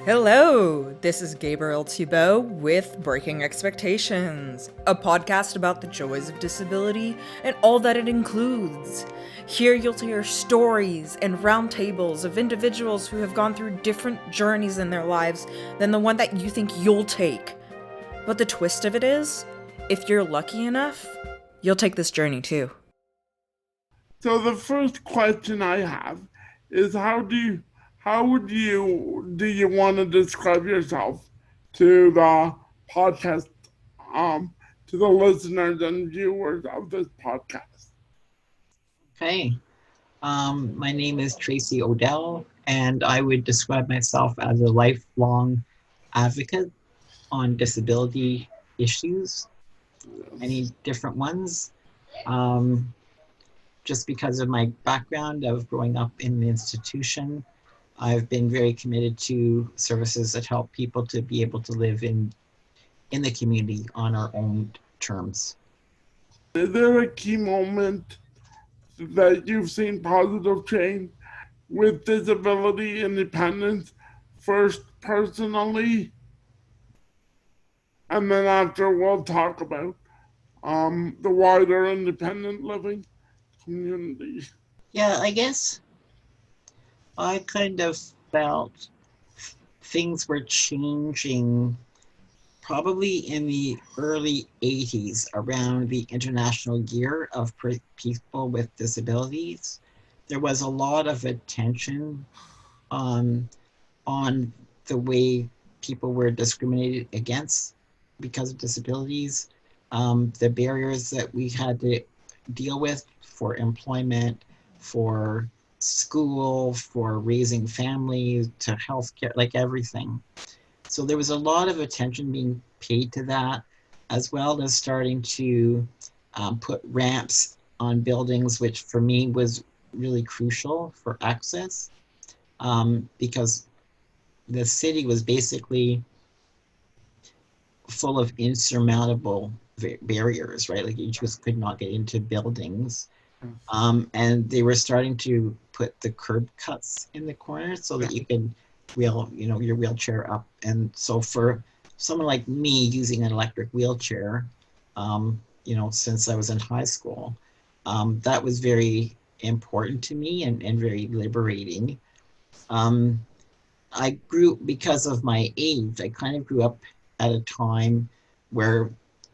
Hello, this is Gabriel Thibault with Breaking Expectations, a podcast about the joys of disability and all that it includes. Here you'll hear stories and roundtables of individuals who have gone through different journeys in their lives than the one that you think you'll take. But the twist of it is, if you're lucky enough, you'll take this journey too. So the first question I have is how do you want to describe yourself to the podcast to the listeners and viewers of this podcast? Okay. My name is Tracy O'Dell, and I would describe myself as a lifelong advocate on disability issues, many different ones. Um, just because of my background of growing up in an institution, I've been very committed to services that help people to be able to live in the community on our own terms. Is there a key moment that you've seen positive change with disability independence first personally, and then after we'll talk about the wider independent living community? Yeah, I guess I kind of felt things were changing probably in the early 80s around the International Year of People with Disabilities. There was a lot of attention on, on the way people were discriminated against because of disabilities, the barriers that we had to deal with for employment, for school, for raising families, to healthcare, like everything. So there was a lot of attention being paid to that, as well as starting to put ramps on buildings, which for me was really crucial for access, because the city was basically full of insurmountable barriers, right? Like you just could not get into buildings. And they were starting to put the curb cuts in the corners so that you could wheel, your wheelchair up. And so for someone like me using an electric wheelchair, since I was in high school, that was very important to me and very liberating. Um, I grew, because of my age, I kind of grew up at a time where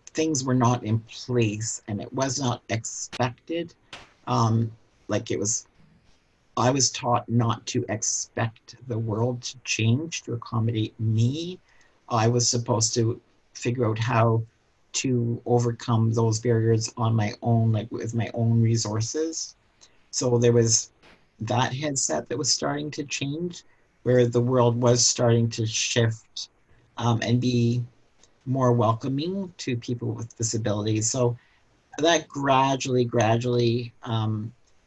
things were not in place and it was not expected. Like I was taught not to expect the world to change to accommodate me. I was supposed to figure out how to overcome those barriers on my own, like with my own resources. So there was that headset that was starting to change, where the world was starting to shift and be more welcoming to people with disabilities. So that gradually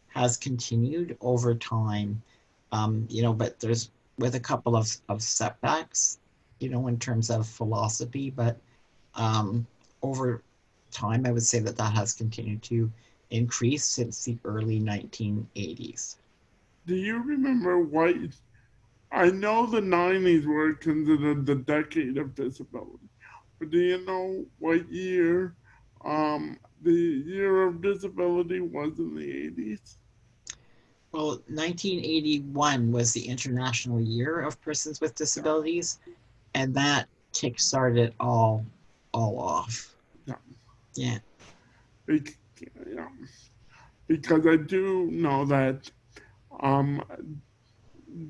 has continued over time, but there's with a couple of setbacks, in terms of philosophy, but over time, I would say that has continued to increase since the early 1980s. Do you remember what? I know the 90s were considered the decade of disability, but do you know what year the year of disability was in the 80s? Well, 1981 was the International Year of Persons with Disabilities, and that kickstarted all off. Yeah. Yeah. Bec- yeah. Because I do know that um,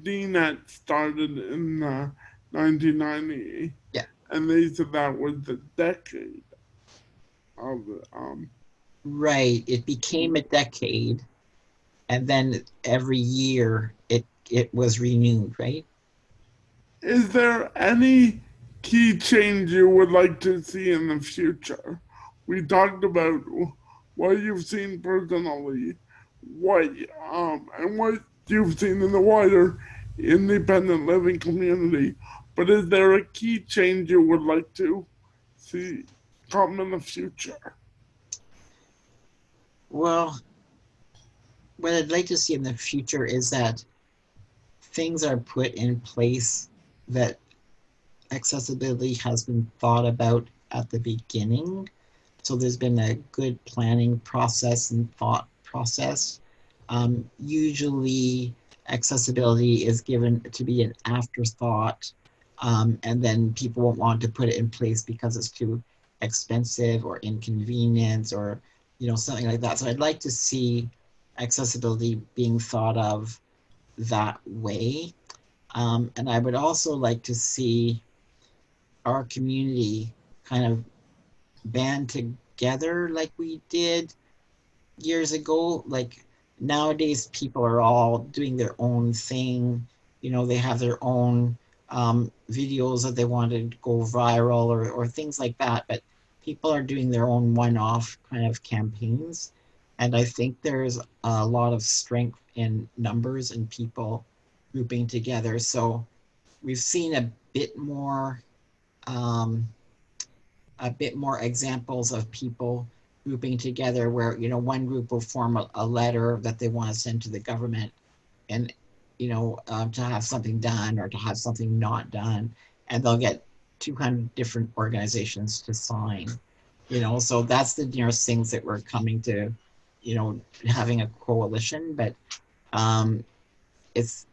DNET started in 1990, Yeah. and they said that was the decade of Right. It became a decade, and then every year it was renewed, right? Is there any key change you would like to see in the future? We talked about what you've seen personally, what and what you've seen in the wider independent living community. But is there a key change you would like to see come in the future? Well, what I'd like to see in the future is that things are put in place that accessibility has been thought about at the beginning. So there's been a good planning process and thought process. Usually accessibility is given to be an afterthought, and then people won't want to put it in place because it's too expensive or inconvenient or something like that. So I'd like to see accessibility being thought of that way. And I would also like to see our community kind of band together like we did years ago. Like nowadays, people are all doing their own thing. They have their own videos that they want to go viral or things like that. But people are doing their own one-off kind of campaigns. And I think there's a lot of strength in numbers and people grouping together. So we've seen um, a bit more examples of people grouping together where one group will form a letter that they want to send to the government and to have something done or to have something not done, and they'll get 200 different organizations to sign. So that's the nearest things that we're coming to having a coalition. But it's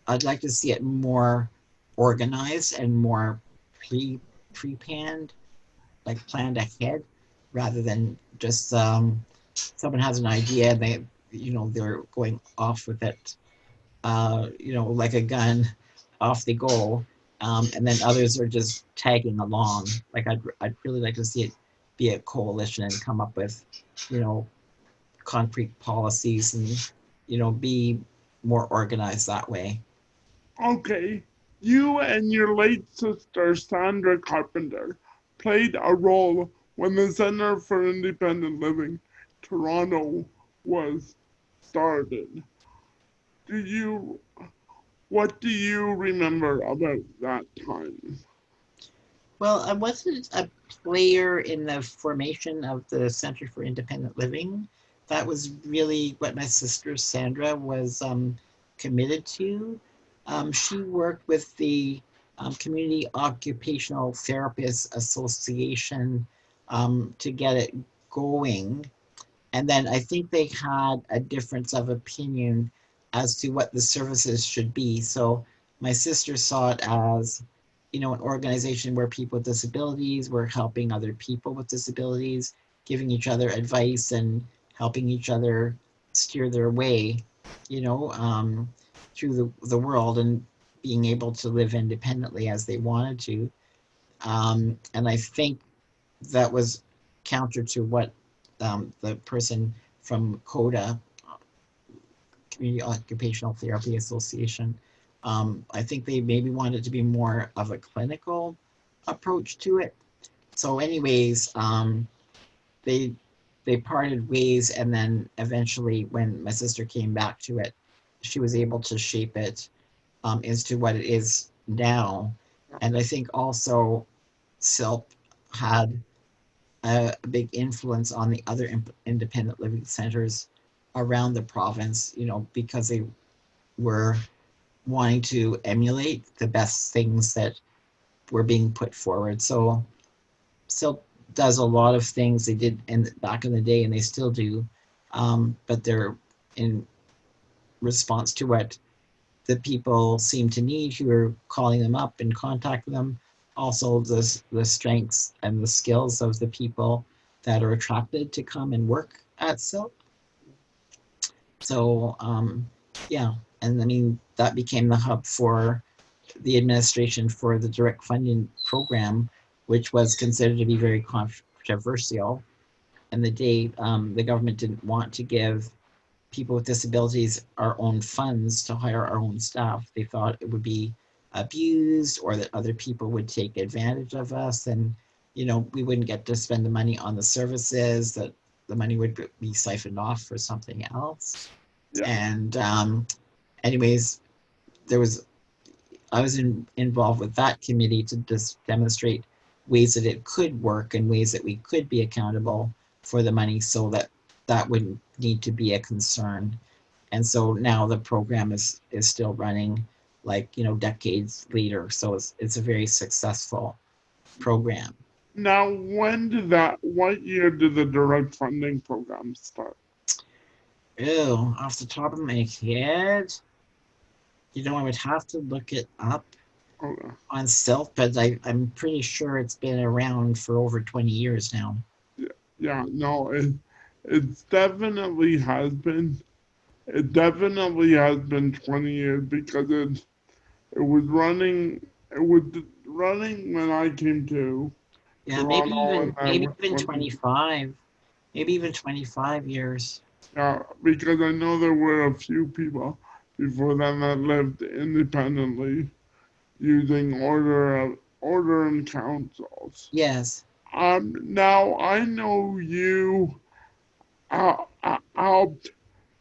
I'd like to see it more organized and more pre-planned, like planned ahead, rather than just someone has an idea and they're going off with it, like a gun, off they go, and then others are just tagging along. Like I'd really like to see it be a coalition and come up with concrete policies and be more organized that way. Okay, you and your late sister Sandra Carpenter played a role when the Center for Independent Living Toronto was started. Do you what do you remember about that time? Well, I wasn't a player in the formation of the Center for Independent Living. That was really what my sister Sandra was committed to. She worked with the Community Occupational Therapists Association to get it going. And then I think they had a difference of opinion as to what the services should be. So my sister saw it as an organization where people with disabilities were helping other people with disabilities, giving each other advice and helping each other steer their way, through the world and being able to live independently as they wanted to. And I think that was counter to what the person from CODA, Community Occupational Therapy Association, I think they maybe wanted to be more of a clinical approach to it. So anyways, they parted ways, and then eventually when my sister came back to it, she was able to shape it into what it is now. And I think also SILP had a big influence on the other independent living centers around the province, because they were wanting to emulate the best things that were being put forward. So still does a lot of things they did back in the day, and they still do, but they're in response to what the people seem to need who are calling them up and contacting them. Also the strengths and the skills of the people that are attracted to come and work at SILP. So yeah, and I mean that became the hub for the administration for the direct funding program, which was considered to be very controversial. And the day the government didn't want to give people with disabilities our own funds to hire our own staff. They thought it would be abused or that other people would take advantage of us, and we wouldn't get to spend the money on the services, that the money would be siphoned off for something else. Yeah. And anyways, I was involved with that committee to just demonstrate ways that it could work and ways that we could be accountable for the money, so that wouldn't need to be a concern. And so now the program is still running like, decades later. So it's a very successful program. Now, what year did the direct funding program start? Oh, off the top of my head, I would have to look it up Okay. on self, but I'm pretty sure it's been around for over 20 years now. Yeah, no, it definitely has been. It definitely has been 20 years because it was running. It was running when I came to Yeah, Toronto, and I maybe was even 20. 25, maybe even 25 years. Yeah, because I know there were a few people before then that lived independently using order and councils. Yes. Now I know you helped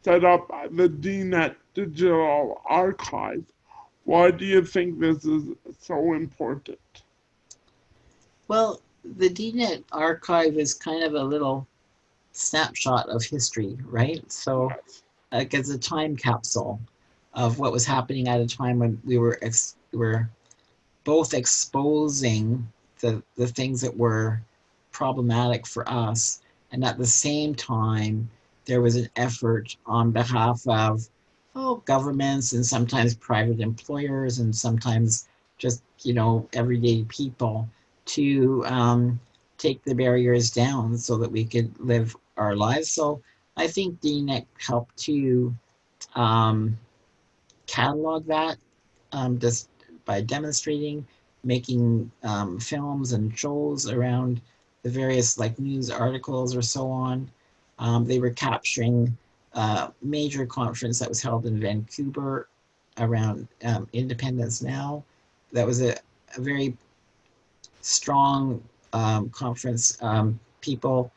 set up the DNet Digital Archive. Why do you think this is so important? Well, the DNet archive is kind of a little snapshot of history, right? So, Yes. like, it's a time capsule of what was happening at a time when we were both exposing the things that were problematic for us, and at the same time there was an effort on behalf of governments and sometimes private employers and sometimes just everyday people to take the barriers down so that we could live our lives. So I think DNEC helped to um, catalog that, just by demonstrating, making films and shows around the various like news articles or so on. They were capturing a major conference that was held in Vancouver around Independence Now. That was a very strong conference. People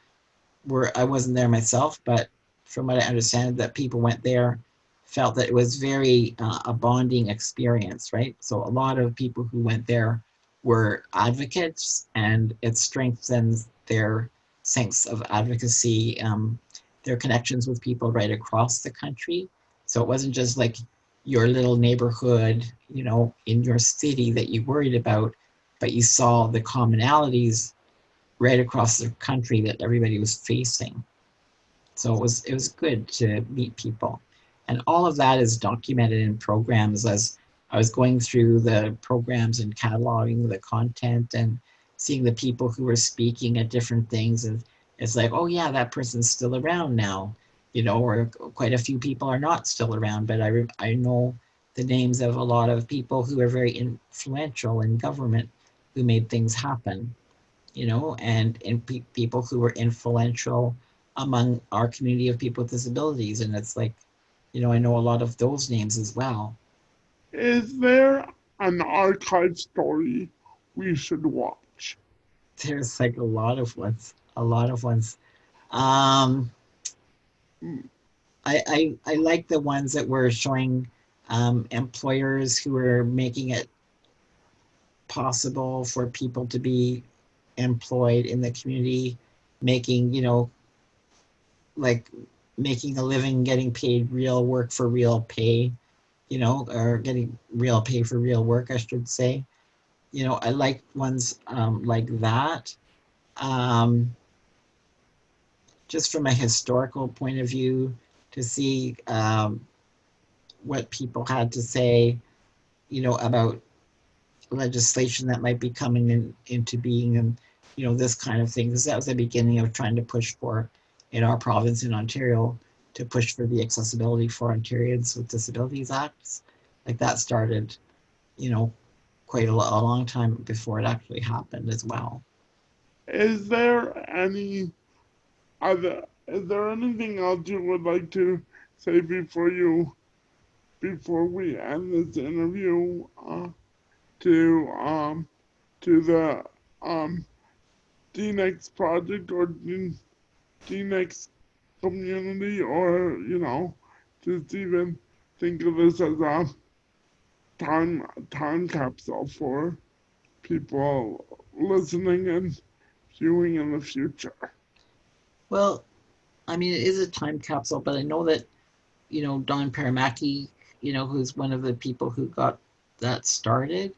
I wasn't there myself, but from what I understand, that people went there, felt that it was very a bonding experience, right? So a lot of people who went there were advocates, and it strengthens their sense of advocacy, their connections with people right across the country. So it wasn't just like your little neighborhood, in your city that you worried about, but you saw the commonalities right across the country that everybody was facing. So it was good to meet people. And all of that is documented in programs. As I was going through the programs and cataloging the content and seeing the people who were speaking at different things. And it's like, oh yeah, that person's still around now, or quite a few people are not still around, but I know the names of a lot of people who are very influential in government who made things happen, and people who were influential among our community of people with disabilities. And it's like, I know a lot of those names as well. Is there an archive story we should watch? There's like a lot of ones. Um, Mm. I like the ones that were showing employers who were making it possible for people to be employed in the community, making, like making a living, getting paid real work for real pay, or getting real pay for real work, I should say. I like ones like that. Um, just from a historical point of view, to see what people had to say, about legislation that might be coming into being, and this kind of thing, because that was the beginning of trying to push for, in our province in Ontario, to push for the Accessibility for Ontarians with Disabilities Acts. Like that started, you know quite a long time before it actually happened as well. Is there is there anything else you would like to say before we end this interview, to the um D-Next project or D-Next community, or just even think of this as a time capsule for people listening and viewing in the future? Well, I mean, it is a time capsule, but I know that, Don Paramaki, who's one of the people who got that started,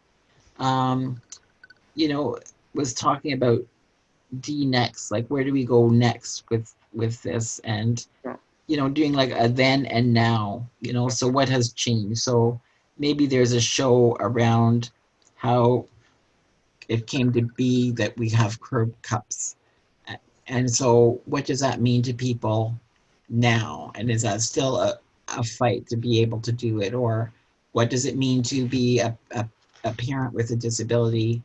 um, you know, was talking about next, like where do we go next with this, and Yeah. doing like a then and now, so what has changed. So maybe there's a show around how it came to be that we have curb cups. And so what does that mean to people now? And is that still a fight to be able to do it? Or what does it mean to be a parent with a disability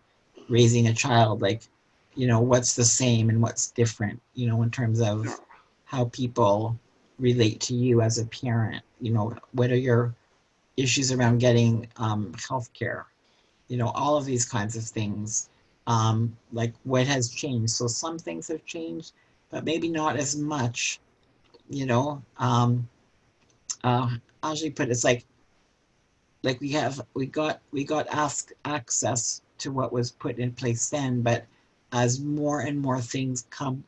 raising a child? Like, what's the same and what's different, in terms of Yeah. how people relate to you as a parent? What are your issues around getting health care? All of these kinds of things. Like what has changed. So some things have changed, but maybe not as much, you know. I'll actually put it's like we got access to what was put in place then, but as more and more things come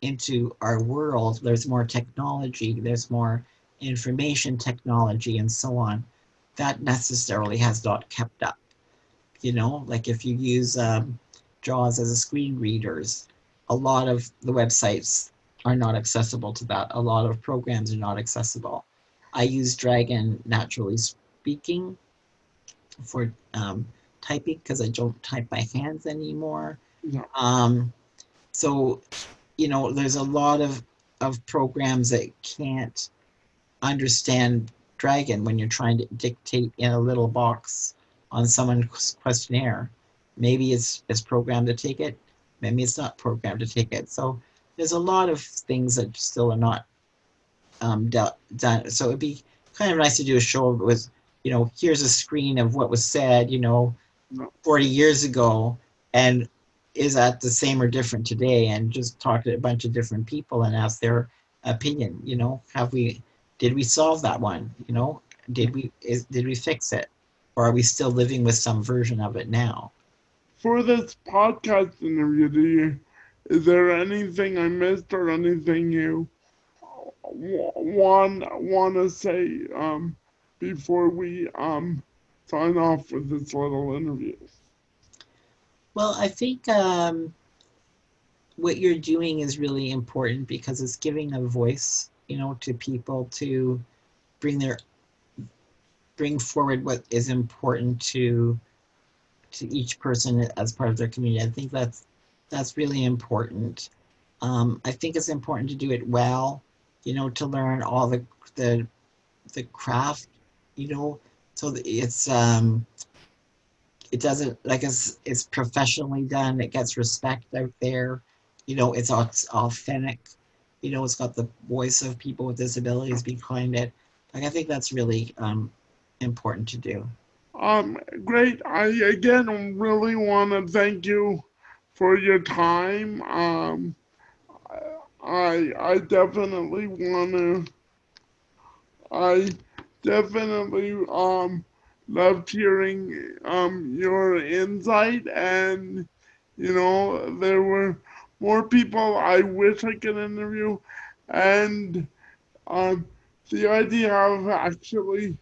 into our world, there's more technology, there's more information technology, and so on. That necessarily has not kept up. Like if you use JAWS as a screen readers, a lot of the websites are not accessible to that. A lot of programs are not accessible. I use Dragon Naturally Speaking for typing because I don't type by hands anymore. Yeah. So, there's a lot of programs that can't understand Dragon when you're trying to dictate in a little box on someone's questionnaire. Maybe it's programmed to take it, maybe it's not programmed to take it. So there's a lot of things that still are not done. So it'd be kind of nice to do a show with, here's a screen of what was said, No. 40 years ago, and is that the same or different today, and just talk to a bunch of different people and ask their opinion. Did we solve that one? Did we fix it, or are we still living with some version of it now? For this podcast interview, is there anything I missed or anything you want to say before we sign off with this little interview? Well, I think what you're doing is really important because it's giving a voice, to people to bring their bring forward what is important to each person as part of their community. I think that's really important. I think it's important to do it well, to learn all the craft, so that it doesn't like it's professionally done. It gets respect out there. It's authentic. It's got the voice of people with disabilities behind it. Like I think that's really important to do. Great. I again really want to thank you for your time. I definitely want to. I definitely loved hearing your insight, and there were more people I wish I could interview, and um the idea of actually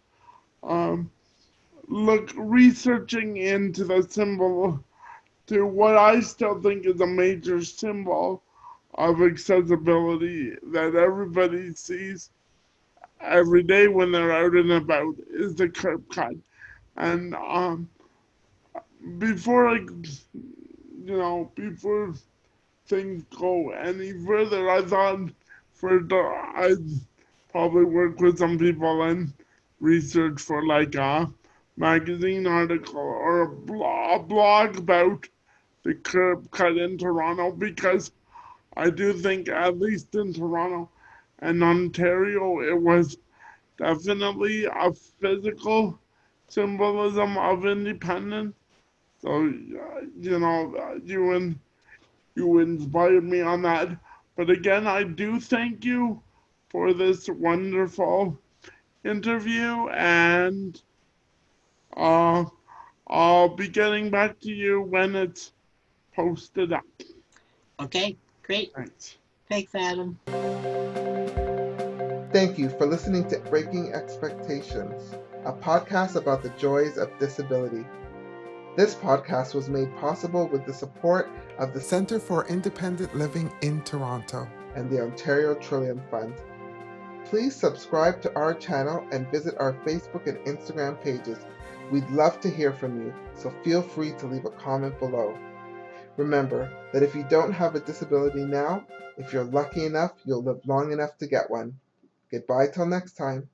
um researching into the symbol to what I still think is a major symbol of accessibility that everybody sees every day when they're out and about is the curb cut. And before before things go any further, I thought I'd probably work with some people and research for like a magazine article or a blog about the curb cut in Toronto, because I do think, at least in Toronto and Ontario, it was definitely a physical symbolism of independence. So, you inspired me on that. But again, I do thank you for this wonderful interview, and uh, I'll be getting back to you when it's posted up. Okay, great. Thanks. Thanks, Adam. Thank you for listening to Breaking Expectations, a podcast about the joys of disability. This podcast was made possible with the support of the Centre for Independent Living in Toronto and the Ontario Trillium Fund. Please subscribe to our channel and visit our Facebook and Instagram pages. We'd love to hear from you, so feel free to leave a comment below. Remember that if you don't have a disability now, if you're lucky enough, you'll live long enough to get one. Goodbye till next time.